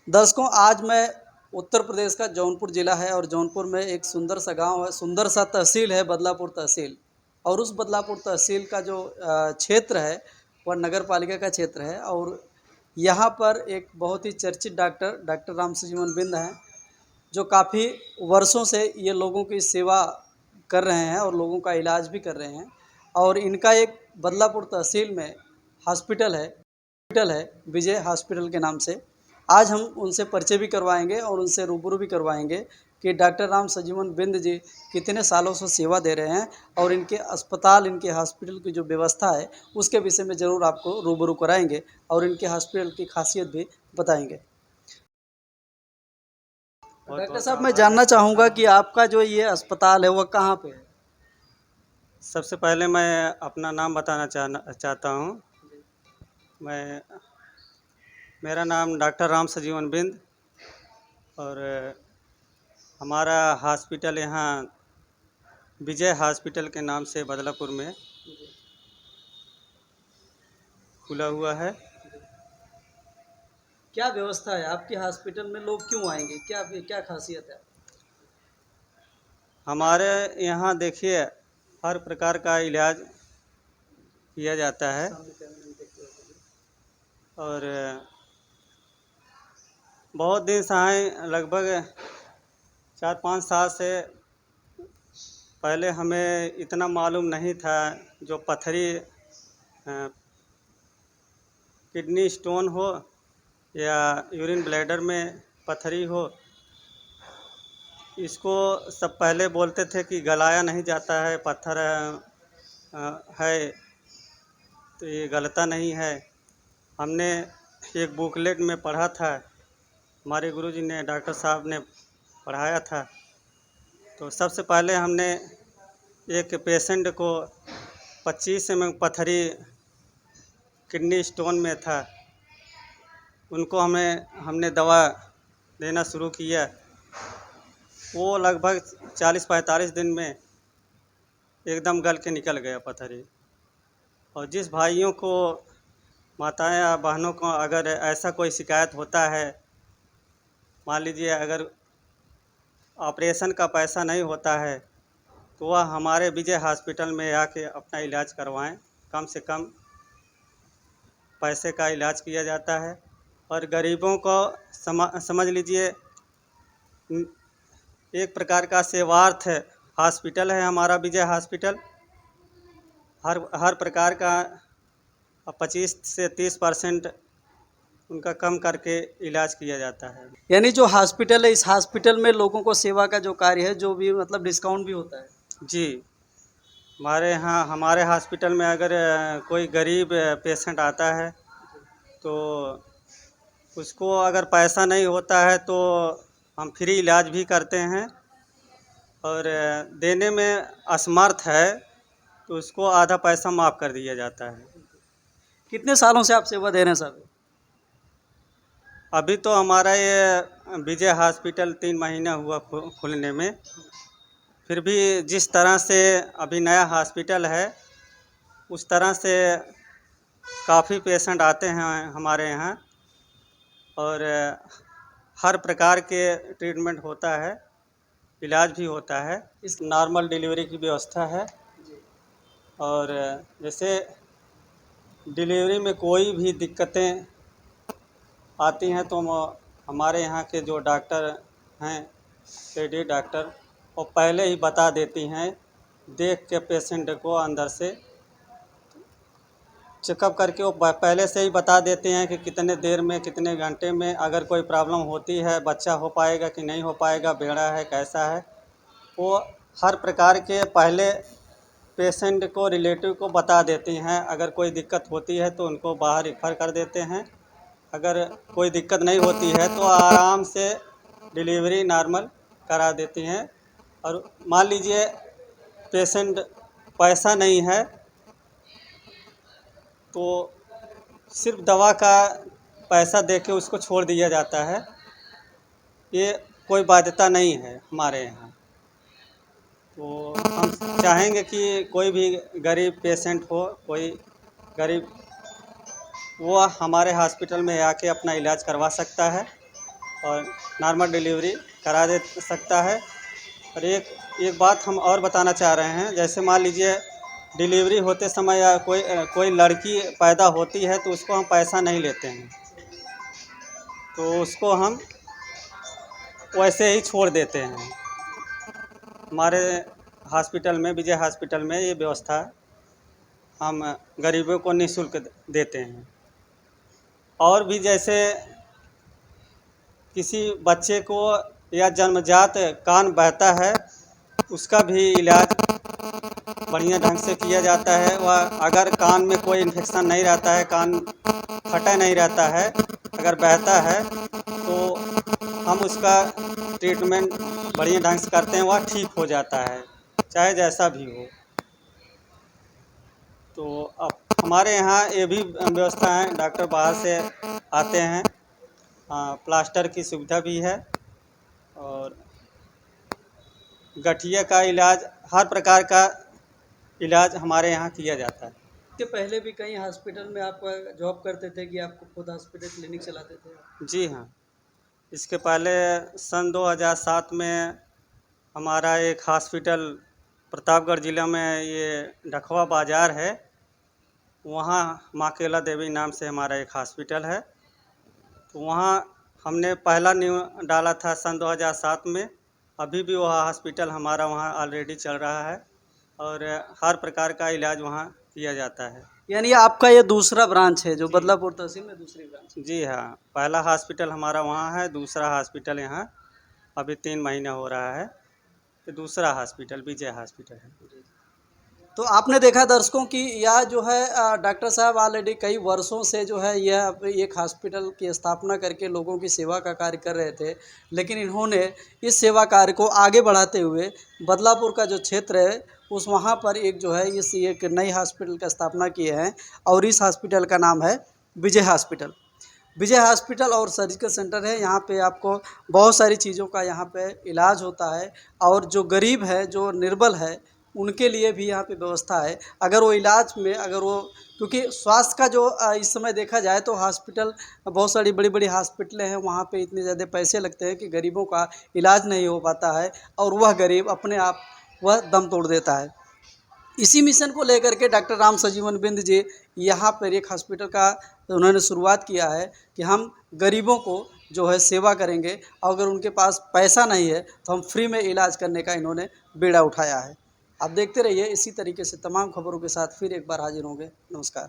दर्शकों, आज मैं उत्तर प्रदेश का जौनपुर ज़िला है और जौनपुर में एक सुंदर सा गांव है, सुंदर सा तहसील है बदलापुर तहसील। और उस बदलापुर तहसील का जो क्षेत्र है वह नगर पालिका का क्षेत्र है। और यहाँ पर एक बहुत ही चर्चित डॉक्टर डॉक्टर राम सजीवन बिंद हैं, जो काफ़ी वर्षों से ये लोगों की सेवा कर रहे हैं और लोगों का इलाज भी कर रहे हैं। और इनका एक बदलापुर तहसील में हॉस्पिटल है विजय हॉस्पिटल के नाम से। आज हम उनसे परिचय भी करवाएंगे और उनसे रूबरू भी करवाएंगे कि डॉक्टर राम सजीवन बिंद जी कितने सालों से सेवा दे रहे हैं और इनके अस्पताल, इनके हॉस्पिटल की जो व्यवस्था है उसके विषय में ज़रूर आपको रूबरू कराएंगे और इनके हॉस्पिटल की खासियत भी बताएंगे। डॉक्टर साहब, मैं जानना चाहूँगा कि आपका जो ये अस्पताल है वह कहाँ पे है? सबसे पहले मैं अपना नाम बताना चाहता हूँ। मैं मेरा नाम डॉक्टर राम सजीवन बिंद और हमारा हॉस्पिटल यहाँ विजय हॉस्पिटल के नाम से बदलापुर में खुला हुआ है। क्या व्यवस्था है आपके हॉस्पिटल में? लोग क्यों आएंगे? क्या क्या खासियत है? हमारे यहाँ देखिए हर प्रकार का इलाज किया जाता है और बहुत दिन से आए, लगभग 4-5 साल से। पहले हमें इतना मालूम नहीं था, जो पथरी किडनी स्टोन हो या यूरिन ब्लैडर में पथरी हो, इसको सब पहले बोलते थे कि गलाया नहीं जाता है, पत्थर है, तो ये गलता नहीं है। हमने एक बुकलेट में पढ़ा था, हमारे गुरुजी ने, डॉक्टर साहब ने पढ़ाया था। तो सबसे पहले हमने एक पेशेंट को 25 mm पथरी किडनी स्टोन में था, उनको हमने दवा देना शुरू किया। वो लगभग 40-45 दिन में एकदम गल के निकल गया पथरी। और जिस भाइयों को, माताएं या बहनों को अगर ऐसा कोई शिकायत होता है, मान लीजिए अगर ऑपरेशन का पैसा नहीं होता है, तो वह हमारे विजय हॉस्पिटल में आके अपना इलाज करवाएं। कम से कम पैसे का इलाज किया जाता है। और गरीबों को समझ लीजिए एक प्रकार का सेवार्थ हॉस्पिटल है हमारा विजय हॉस्पिटल। हर प्रकार का 25 से 30% उनका कम करके इलाज किया जाता है। यानी जो हॉस्पिटल है, इस हॉस्पिटल में लोगों को सेवा का जो कार्य है, जो भी मतलब डिस्काउंट भी होता है? जी, हमारे हॉस्पिटल में अगर कोई गरीब पेशेंट आता है तो उसको अगर पैसा नहीं होता है तो हम फ्री इलाज भी करते हैं। और देने में असमर्थ है तो उसको आधा पैसा माफ़ कर दिया जाता है। कितने सालों से आप सेवा दे रहे हैं साहब? अभी तो हमारा ये विजय हॉस्पिटल 3 महीना हुआ खुलने में। फिर भी जिस तरह से अभी नया हॉस्पिटल है, उस तरह से काफ़ी पेशेंट आते हैं हमारे यहाँ और हर प्रकार के ट्रीटमेंट होता है, इलाज भी होता है। इस नॉर्मल डिलीवरी की व्यवस्था है। और जैसे डिलीवरी में कोई भी दिक्कतें आती हैं तो हमारे यहाँ के जो डॉक्टर हैं, लेडी डॉक्टर, वो पहले ही बता देती हैं, देख के पेशेंट को अंदर से चेकअप करके वो पहले से ही बता देते हैं कि कितने देर में, कितने घंटे में अगर कोई प्रॉब्लम होती है, बच्चा हो पाएगा कि नहीं हो पाएगा, बेड़ा है, कैसा है, वो हर प्रकार के पहले पेशेंट को, रिलेटिव को बता देती हैं। अगर कोई दिक्कत होती है तो उनको बाहर रेफर कर देते हैं। अगर कोई दिक्कत नहीं होती है तो आराम से डिलीवरी नॉर्मल करा देती हैं। और मान लीजिए पेशेंट पैसा नहीं है तो सिर्फ दवा का पैसा दे के उसको छोड़ दिया जाता है। ये कोई बाध्यता नहीं है हमारे यहाँ। तो हम चाहेंगे कि कोई भी गरीब पेशेंट हो, कोई गरीब, वो हमारे हॉस्पिटल में आके अपना इलाज करवा सकता है। और नॉर्मल डिलीवरी करा दे सकता है। और एक बात हम और बताना चाह रहे हैं, जैसे मान लीजिए डिलीवरी होते समय या कोई लड़की पैदा होती है तो उसको हम पैसा नहीं लेते हैं, तो उसको हम वैसे ही छोड़ देते हैं। हमारे हॉस्पिटल में, विजय हॉस्पिटल में ये व्यवस्था हम गरीबों को निःशुल्क देते हैं। और भी जैसे किसी बच्चे को या जन्मजात कान बहता है, उसका भी इलाज बढ़िया ढंग से किया जाता है। वह अगर कान में कोई इन्फेक्शन नहीं रहता है, कान फटा नहीं रहता है, अगर बहता है तो हम उसका ट्रीटमेंट बढ़िया ढंग से करते हैं, वह ठीक हो जाता है, चाहे जैसा भी हो। तो अब हमारे यहाँ ये भी व्यवस्था है, डॉक्टर बाहर से आते हैं, प्लास्टर की सुविधा भी है और गठिया का इलाज, हर प्रकार का इलाज हमारे यहाँ किया जाता है। इसके पहले भी कहीं हॉस्पिटल में आप जॉब करते थे कि आपको खुद हॉस्पिटल क्लिनिक चलाते थे? जी हाँ, इसके पहले सन 2007 में हमारा एक हॉस्पिटल प्रतापगढ़ ज़िला में, ये ढखवा बाज़ार है, वहाँ माँ केला देवी नाम से हमारा एक हॉस्पिटल है। तो वहाँ हमने पहला नींव डाला था सन 2007 में। अभी भी वह हॉस्पिटल हमारा वहाँ ऑलरेडी चल रहा है और हर प्रकार का इलाज वहाँ किया जाता है। यानी आपका ये दूसरा ब्रांच है जो बदलापुर तहसील में दूसरी ब्रांच? जी हाँ, पहला हॉस्पिटल हमारा वहाँ है, दूसरा हॉस्पिटल यहाँ अभी 3 महीना हो रहा है, तो दूसरा हॉस्पिटल विजय हॉस्पिटल है। तो आपने देखा दर्शकों की यह जो है डॉक्टर साहब ऑलरेडी कई वर्षों से जो है यह एक हॉस्पिटल की स्थापना करके लोगों की सेवा का कार्य कर रहे थे, लेकिन इन्होंने इस सेवा कार्य को आगे बढ़ाते हुए बदलापुर का जो क्षेत्र है उस वहाँ पर एक जो है इस एक नई हॉस्पिटल का स्थापना किए हैं और इस हॉस्पिटल का नाम है विजय हॉस्पिटल। विजय हॉस्पिटल और सर्जिकल सेंटर है। यहाँ पे आपको बहुत सारी चीज़ों का यहाँ पे इलाज होता है और जो गरीब है, जो निर्बल है, उनके लिए भी यहाँ पे व्यवस्था है। अगर वो इलाज में अगर वो, क्योंकि स्वास्थ्य का जो इस समय देखा जाए तो हॉस्पिटल, बहुत सारी बड़ी-बड़ी हॉस्पिटलें हैं, वहाँ पे इतने ज़्यादा पैसे लगते हैं कि गरीबों का इलाज नहीं हो पाता है और वह गरीब अपने आप वह दम तोड़ देता है। इसी मिशन को लेकर के डॉक्टर राम संजीवन बिंद जी यहाँ पर एक हॉस्पिटल का उन्होंने शुरुआत किया है कि हम गरीबों को जो है सेवा करेंगे और अगर उनके पास पैसा नहीं है तो हम फ्री में इलाज करने का इन्होंने बीड़ा उठाया है। आप देखते रहिए, इसी तरीके से तमाम खबरों के साथ फिर एक बार हाजिर होंगे। नमस्कार।